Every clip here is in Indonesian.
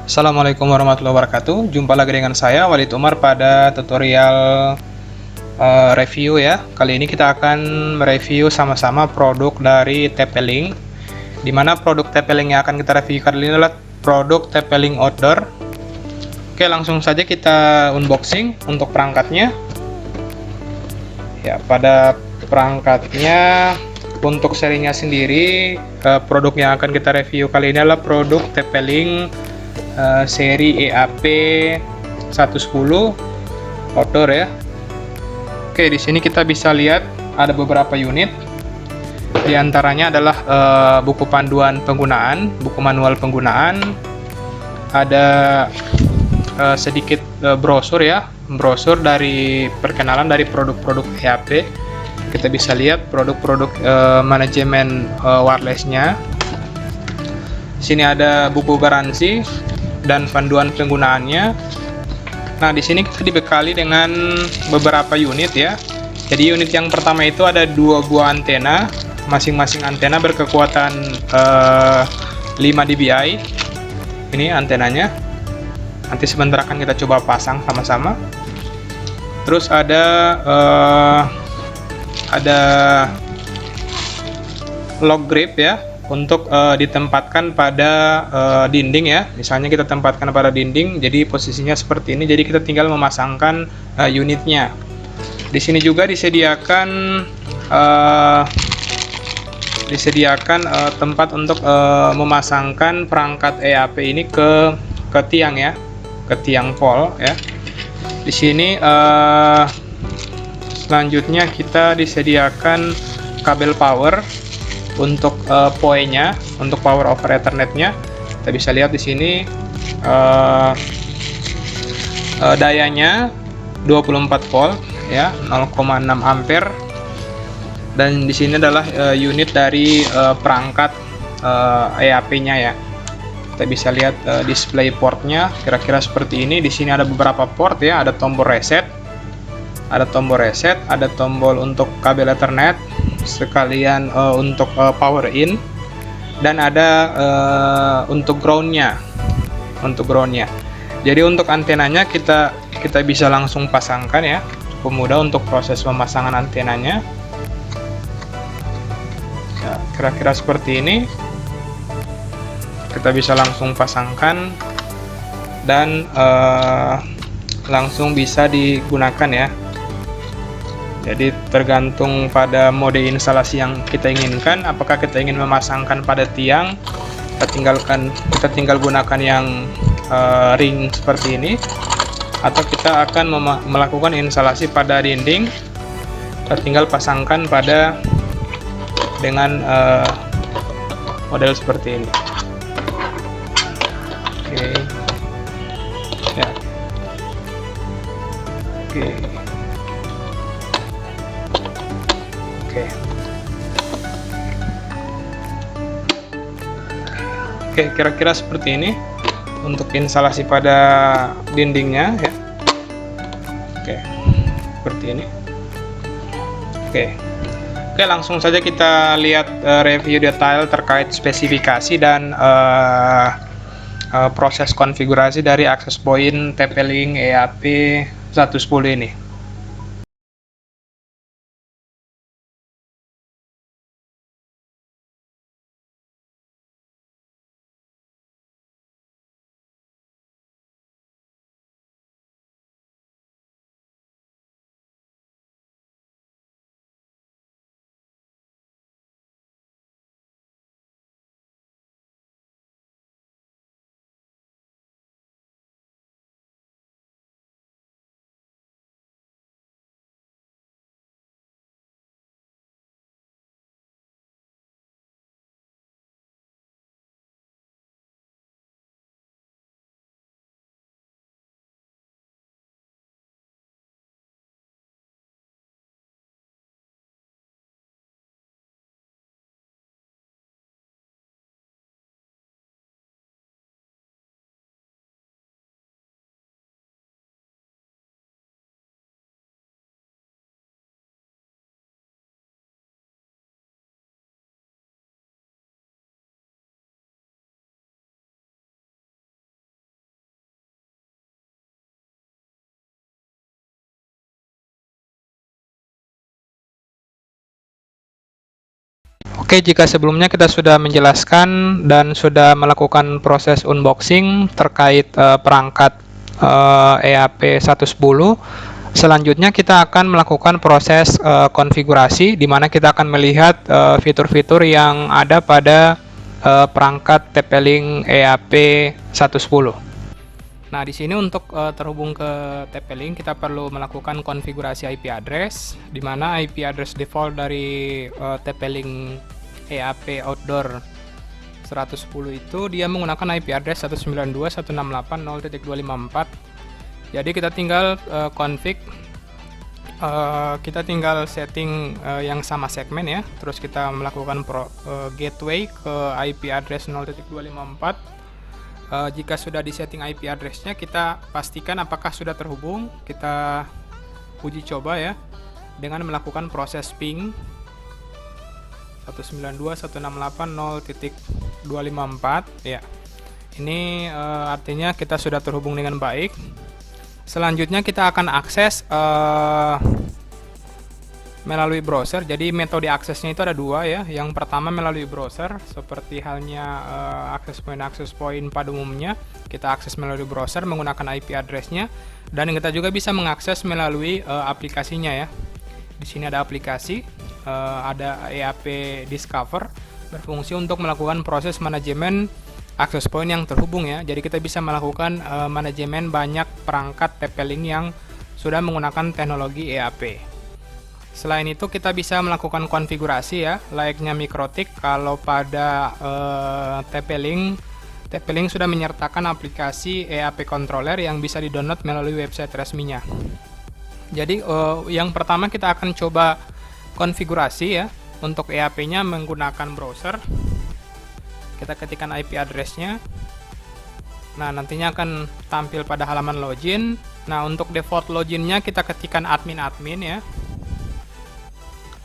Assalamualaikum warahmatullahi wabarakatuh. Jumpa lagi dengan saya Walid Umar pada tutorial review ya. Kali ini kita akan mereview sama-sama produk dari TP-Link. Di mana produk TP-Link yang akan kita review kali ini adalah produk TP-Link Outdoor. Oke, langsung saja kita unboxing untuk perangkatnya. Ya, pada perangkatnya untuk serinya sendiri, produk yang akan kita review kali ini adalah produk TP-Link seri EAP 110 outdoor ya. Oke, di sini kita bisa lihat ada beberapa unit. Di antaranya adalah buku panduan penggunaan, buku manual penggunaan. Ada sedikit brosur ya, brosur dari perkenalan dari produk-produk EAP. Kita bisa lihat produk-produk manajemen wirelessnya. Di sini ada buku garansi dan panduan penggunaannya. Nah, di sini kita dibekali dengan beberapa unit ya. Jadi unit yang pertama itu ada 2 buah antena, masing-masing antena berkekuatan 5 dBi. Ini antenanya. Nanti sebentar akan kita coba pasang sama-sama. Terus ada lock grip ya, untuk ditempatkan pada dinding ya. Misalnya kita tempatkan pada dinding, jadi posisinya seperti ini. Jadi kita tinggal memasangkan unitnya. Di sini juga disediakan tempat untuk memasangkan perangkat EAP ini ke tiang ya, ke tiang pol ya. Di sini selanjutnya kita disediakan kabel power untuk POE-nya, untuk power over Ethernet-nya. Kita bisa lihat di sini dayanya 24 volt ya, 0,6 ampere. Dan di sini adalah unit dari perangkat EAP-nya ya. Kita bisa lihat display portnya kira-kira seperti ini. Di sini ada beberapa port ya, ada tombol reset, ada tombol untuk kabel Ethernet, sekalian untuk power in, dan ada untuk groundnya. Jadi untuk antenanya kita bisa langsung pasangkan ya, cukup mudah untuk proses pemasangan antenanya ya, kira-kira seperti ini. Kita bisa langsung pasangkan dan langsung bisa digunakan ya. Jadi tergantung pada mode instalasi yang kita inginkan. Apakah kita ingin memasangkan pada tiang, kita tinggal gunakan yang ring seperti ini, atau kita akan melakukan instalasi pada dinding, kita tinggal pasangkan pada dengan model seperti ini. Oke ya, oke. Oke, kira-kira seperti ini untuk instalasi pada dindingnya ya. Oke, seperti ini. Oke, langsung saja kita lihat review detail terkait spesifikasi dan proses konfigurasi dari access point TP-Link EAP 110 ini. Oke, jika sebelumnya kita sudah menjelaskan dan sudah melakukan proses unboxing terkait perangkat EAP 110, selanjutnya kita akan melakukan proses konfigurasi, di mana kita akan melihat fitur-fitur yang ada pada perangkat TP-Link EAP 110. Nah, di sini untuk terhubung ke TP-Link kita perlu melakukan konfigurasi IP address, di mana IP address default dari TP-Link EAP Outdoor 110 itu dia menggunakan IP address 192.168.0.254. Jadi kita tinggal config, kita tinggal setting yang sama segmen ya, terus kita melakukan gateway ke IP address 0.254. Jika sudah disetting IP addressnya, kita pastikan apakah sudah terhubung. Kita uji coba ya dengan melakukan proses ping 192.168.0.254 ya. Ini artinya kita sudah terhubung dengan baik. Selanjutnya kita akan akses melalui browser. Jadi metode aksesnya itu ada dua ya. Yang pertama melalui browser, seperti halnya akses point pada umumnya. Kita akses melalui browser menggunakan IP addressnya, dan kita juga bisa mengakses melalui aplikasinya ya. Di sini ada aplikasi, ada EAP Discover, berfungsi untuk melakukan proses manajemen akses point yang terhubung ya. Jadi kita bisa melakukan manajemen banyak perangkat TP-Link yang sudah menggunakan teknologi EAP. Selain itu kita bisa melakukan konfigurasi ya, layaknya MikroTik. Kalau pada TP-Link sudah menyertakan aplikasi EAP Controller yang bisa di-download melalui website resminya. Jadi yang pertama kita akan coba konfigurasi ya untuk EAP-nya menggunakan browser. Kita ketikkan IP address-nya. Nah, nantinya akan tampil pada halaman login. Nah, untuk default login-nya kita ketikkan admin ya.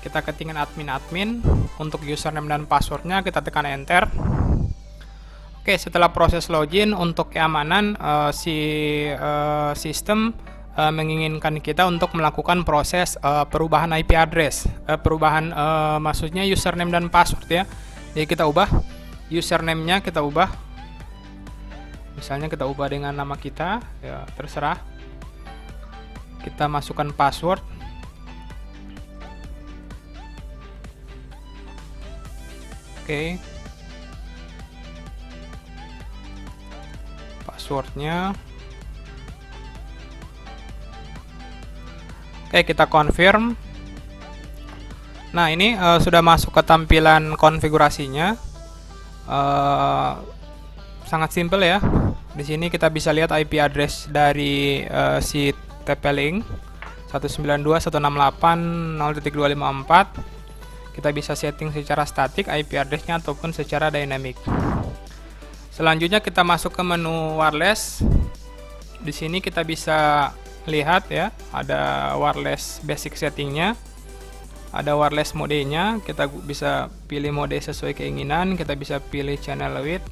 Kita ketikkan admin. Untuk username dan passwordnya kita tekan enter. Oke, setelah proses login, untuk keamanan sistem menginginkan kita untuk melakukan proses perubahan IP address. Maksudnya username dan password ya. Jadi kita ubah username-nya, kita ubah. Misalnya kita ubah dengan nama kita, ya terserah. Kita masukkan password. Oke. Passwordnya. Oke, kita confirm. Nah, ini sudah masuk ke tampilan konfigurasinya. Sangat simple ya. Di sini kita bisa lihat IP address dari si TP-Link 192.168.0.254. Kita bisa setting secara statik IP address-nya ataupun secara dynamic. Selanjutnya kita masuk ke menu wireless. Di sini kita bisa lihat ya, ada wireless basic settingnya, ada wireless mode-nya. Kita bisa pilih mode sesuai keinginan. Kita bisa pilih channel width,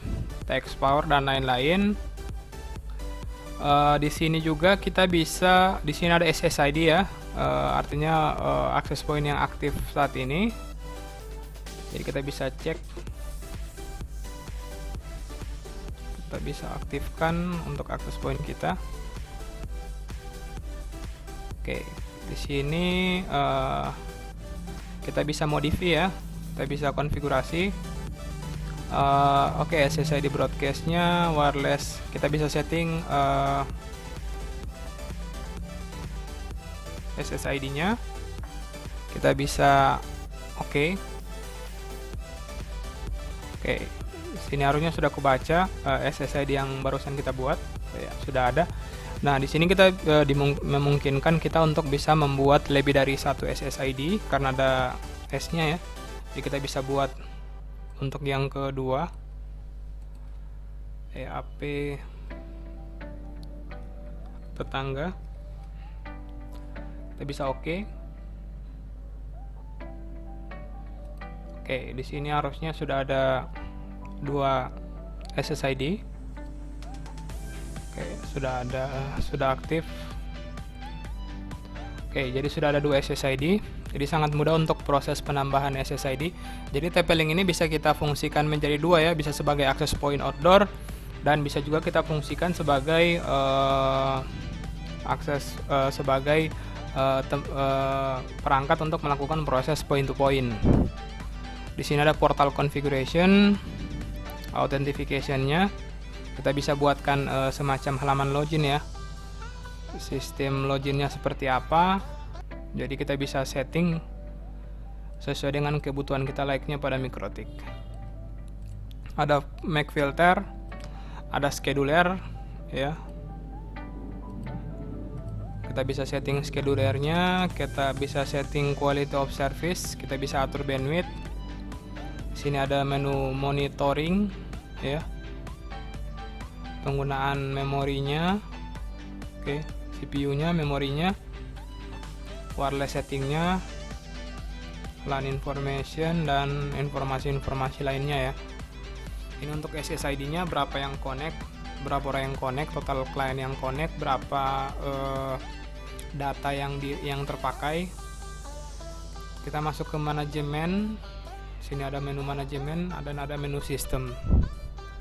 text power, dan lain-lain. Di sini juga kita bisa, di sini ada SSID ya, artinya access point yang aktif saat ini. Jadi kita bisa cek, kita bisa aktifkan untuk access point kita. Oke, di sini kita bisa modify ya, kita bisa konfigurasi. Oke, SSID broadcast-nya wireless, kita bisa setting SSID-nya. Kita bisa oke, sini harusnya sudah kebaca SSID yang barusan kita buat, ya, sudah ada. Nah, di sini kita memungkinkan kita untuk bisa membuat lebih dari satu SSID karena ada S-nya ya. Jadi kita bisa buat untuk yang kedua EAP tetangga. Kita bisa oke. Oke, di sini harusnya sudah ada dua SSID. Oke, sudah aktif. Oke, jadi sudah ada dua SSID. Jadi sangat mudah untuk proses penambahan SSID. Jadi TP-Link ini bisa kita fungsikan menjadi dua ya, bisa sebagai access point outdoor dan bisa juga kita fungsikan sebagai perangkat untuk melakukan proses point to point. Di sini ada portal configuration, authentication-nya. Kita bisa buatkan semacam halaman login ya. Sistem loginnya seperti apa? Jadi kita bisa setting sesuai dengan kebutuhan kita layaknya pada Mikrotik. Ada make filter, ada scheduler ya. Kita bisa setting schedulernya, kita bisa setting quality of service, kita bisa atur bandwidth. Sini ada menu monitoring ya. Penggunaan memorinya. Oke, CPU-nya, memorinya, wireless settingnya, LAN information, dan informasi-informasi lainnya ya. Ini untuk SSID-nya, berapa yang connect, berapa orang yang connect, total client yang connect, berapa data yang terpakai. Kita masuk ke manajemen. Sini ada menu manajemen, ada menu sistem.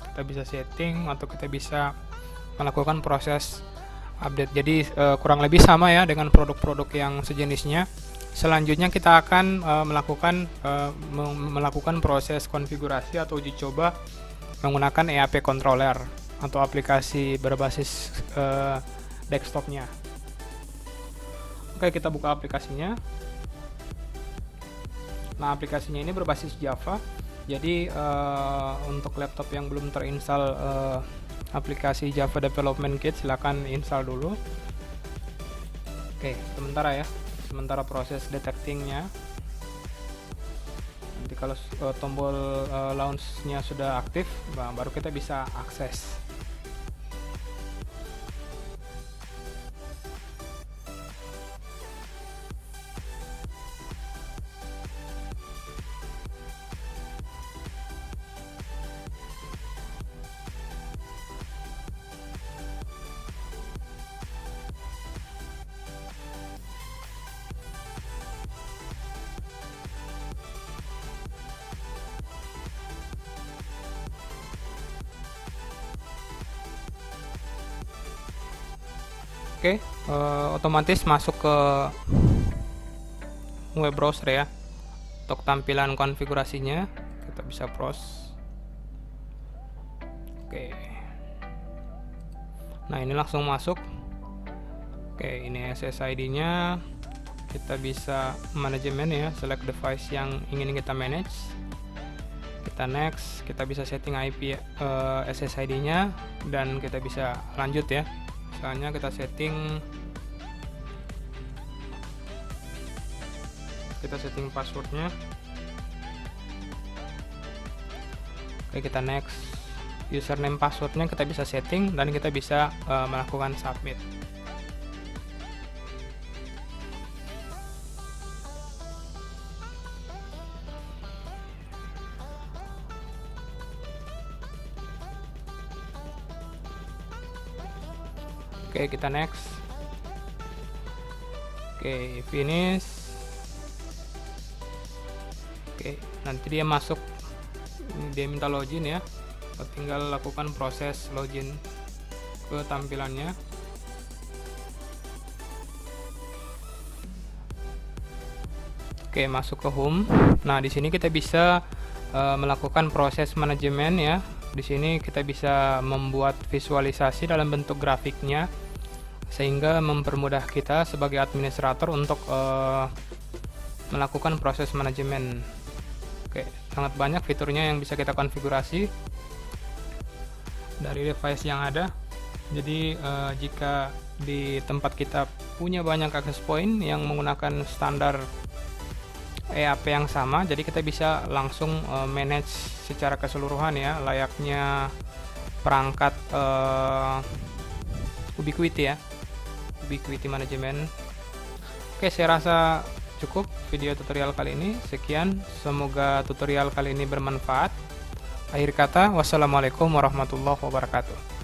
Kita bisa setting atau kita bisa melakukan proses update. Jadi kurang lebih sama ya dengan produk-produk yang sejenisnya. Selanjutnya kita akan melakukan proses konfigurasi atau uji coba menggunakan EAP controller atau aplikasi berbasis desktopnya. Oke, kita buka aplikasinya. Nah, aplikasinya ini berbasis Java. Jadi untuk laptop yang belum terinstall aplikasi Java Development Kit, silahkan install dulu. Oke, sementara proses detectingnya. Nanti kalau tombol launch-nya sudah aktif, baru kita bisa akses. Oke, otomatis masuk ke web browser ya. Untuk tampilan konfigurasinya kita bisa browse. Oke. Nah, ini langsung masuk. Oke, ini SSID-nya. Kita bisa manajemen ya, select device yang ingin kita manage. Kita next, kita bisa setting IP SSID-nya dan kita bisa lanjut ya. Misalnya kita setting passwordnya. Oke, kita next. Username passwordnya kita bisa setting dan kita bisa melakukan submit. Oke, kita next. Oke, finish. Oke, nanti dia masuk, dia minta login ya. Tinggal lakukan proses login ke tampilannya. Oke, masuk ke home. Nah, di sini kita bisa melakukan proses manajemen ya. Di sini kita bisa membuat visualisasi dalam bentuk grafiknya, sehingga mempermudah kita sebagai administrator untuk melakukan proses manajemen. Oke, sangat banyak fiturnya yang bisa kita konfigurasi dari device yang ada. Jadi jika di tempat kita punya banyak access point yang menggunakan standar EAP yang sama, jadi kita bisa langsung manage secara keseluruhan ya, layaknya perangkat Ubiquiti ya, Ubiquiti Management. Oke, saya rasa cukup video tutorial kali ini. Sekian, semoga tutorial kali ini bermanfaat. Akhir kata, wassalamualaikum warahmatullahi wabarakatuh.